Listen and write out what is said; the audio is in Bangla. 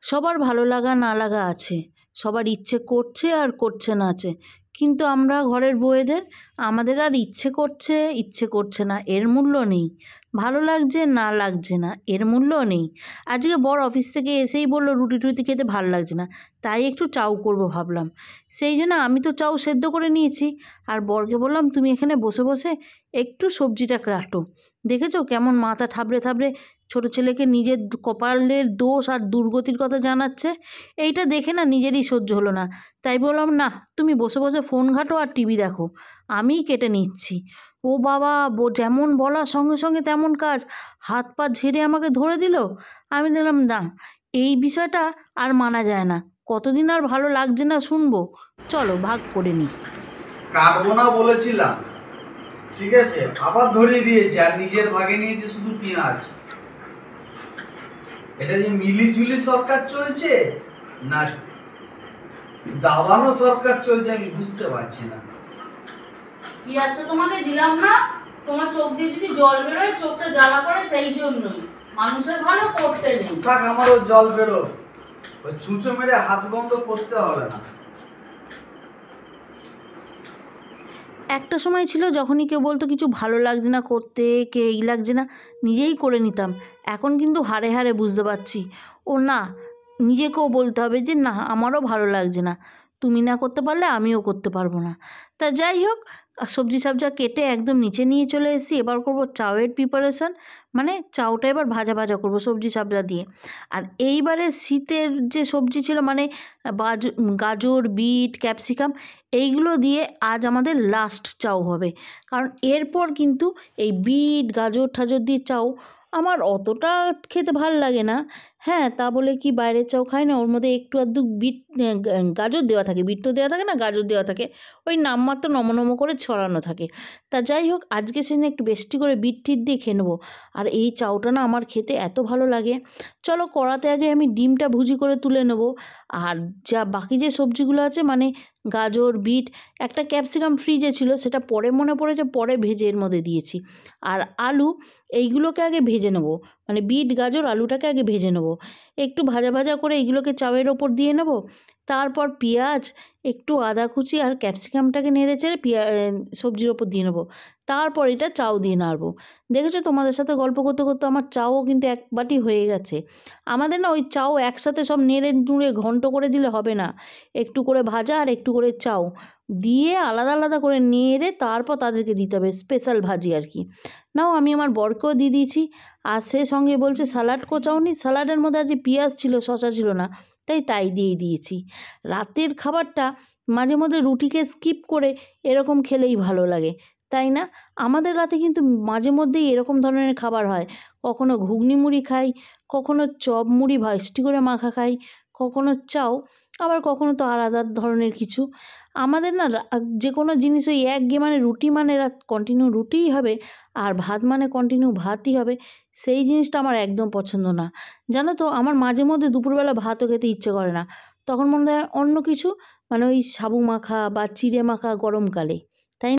সবার ভালো লাগা না লাগা আছে, সবার ইচ্ছে করছে আর করছে না আছে, কিন্তু আমরা ঘরের বউয়েদের আমাদের আর ইচ্ছে করছে না এর মূল্য নেই, ভালো লাগছে না লাগছে না এর মূল্য নেই। আজকে বর অফিস থেকে এসেই বলল রুটি টুটি খেতে ভালো লাগছে না, তাই একটু চাউ করব ভাবলাম। সেই জন্য আমি তো চাউ সেদ্ধ করে নিয়েছি, আর বরকে বললাম তুমি এখানে বসে বসে একটু সবজিটা কাটো। দেখেছো কেমন মাথা থাবড়ে থাবড়ে ছোট ছেলেকে নিজের কপালের দোষ আর দুর্গতির কথা জানাচ্ছে। এইটা দেখে না নিজেরই সহ্য হলো না, তাই বললাম না তুমি বসে বসে ফোন ঘাঁটো আর টিভি দেখো, আমিই কেটে নিচ্ছি। ও বাবা, যেমন বলার সঙ্গে সঙ্গে তেমন কাজ, হাত পা ঝেড়ে আমাকে ধরে দিল। আমি দিলাম না, এই বিষয়টা আর মানা যায় না, কতদিন আর ভালো লাগছে না শুনবো, চলো ভাগ করে নিই। কাটবো না বলেছিলাম, ঠিক আছে, আবার ধরিয়ে দিয়েছি আর নিজের ভাগে নিয়েছে শুধু পেঁয়াজ। এটা যে মিলিঝুলি সরকার চলছে না দাবানো সরকার চলছে আমি বুঝতে পারছি না। পেঁয়াজটা তোমাকে দিলাম না, তোমার চোখ দিয়ে যদি জল বেরোয় চোখটা জ্বালা করে, সেই জন্যই মানুষের ভালো করতে নেই। থাক, আমারও জল বেরো, ওই ছুঁচো মেরে হাত বন্ধ করতে হবে না। একটা সময় ছিল যখনই কেউ বলতো কিছু ভালো লাগছে না করতে, কে এই লাগছে না, নিজেই করে নিতাম। এখন কিন্তু হাড়ে হাড়ে বুঝতে পারছি, ও না, নিজেকেও বলতে হবে যে না আমারও ভালো লাগছে না, তুমি না করতে পারলে আমিও করতে পারবো না। তা যাই হোক, সবজি সবজা কেটে একদম নিচে নিয়ে চলে এসেছি, এবার করব চাউয়ের প্রিপারেশান। মানে চাউটা এবার ভাজা ভাজা করবো সবজি সবজা দিয়ে। আর এইবারে শীতের যে সবজি ছিল মানে গাজর, বিট, ক্যাপসিকাম, এইগুলো দিয়ে আজ আমাদের লাস্ট চাউ হবে। কারণ এরপর কিন্তু এই বিট গাজর ঠাজর দিয়ে চাউ আমার অতটা খেতে ভাল লাগে না। হ্যাঁ, তা বলে কি বাইরের চাউ খাই না, ওর মধ্যে একটু আধটু বিট গাজর দেওয়া থাকে, বিট তো দেওয়া থাকে না, গাজর দেওয়া থাকে, ওই নামমাত্র নম করে ছড়ানো থাকে। তা যাই হোক, আজকে সেদিন একটু বেশি করে বিট টিট দিয়ে খেয়ে নেবো। আর এই চাউটা না আমার খেতে এত ভালো লাগে। চলো কড়াতে আগে আমি ডিমটা ভুজি করে তুলে নেবো। আর যা বাকি যে সবজিগুলো আছে মানে গাজর, বিট, একটা ক্যাপসিকাম ফ্রিজে ছিল, সেটা পরে মনে পড়েছে পরে ভেজে এর মধ্যে দিয়েছি। আর আলু, এইগুলোকে আগে ভেজে নেবো, মানে বিট গাজর আলুটাকে আগে ভেজে নেবো। একটু ভাজা ভাজা করে এইগুলোকে চাউয়ের ওপর দিয়ে নেবো। তারপর পেঁয়াজ, একটু আদা কুচি আর ক্যাপসিকামটাকে নেড়ে চেড়ে সবজির ওপর দিয়ে নেবো। তারপর এটা চাউ দিয়ে নাড়বো। দেখেছো, তোমাদের সাথে গল্প করতে করতে আমার চাউও কিন্তু এক বাটি হয়ে গেছে। আমাদের না ওই চাউ একসাথে সব নেড়ে নুড়ে ঘন্ট করে দিলে হবে না, একটু করে ভাজা আর একটু করে চাউ দিয়ে আলাদা আলাদা করে নেড়ে তারপর তাদেরকে দিতে হবে, স্পেশাল ভাজি আর কি। নাও আমি আমার বরকেও দিয়ে দিয়েছি। আর সে সঙ্গে বলছে স্যালাড কোচাওনি, স্যালাডের মধ্যে আজ পেঁয়াজ ছিল, শশা ছিল না, তাই দিয়েই দিয়েছি। রাতের খাবারটা মাঝে মধ্যে রুটিকে স্কিপ করে এরকম খেলেই ভালো লাগে, তাই না? আমাদের রাতে কিন্তু মাঝে মধ্যেই এরকম ধরনের খাবার হয়। কখনো ঘুগনি মুড়ি খাই, কখনো চপ মুড়ি ভাজটি করে মাখা খাই, কখনো চাউ, আবার কখনো তো আলাদা ধরনের কিছু। আমাদের না যে কোনো জিনিস ওই একঘেয়ে মানে রুটি মানে রাত কন্টিনিউ রুটিই হবে, আর ভাত মানে কন্টিনিউ ভাতই হবে, সেই জিনিসটা আমার একদম পছন্দ না। জানো তো, আমার মাঝে মধ্যে দুপুরবেলা ভাতও খেতে ইচ্ছে করে না, তখন মনে হয় অন্য কিছু, মানে ওই সাবু মাখা বা চিড়ে মাখা গরমকালে।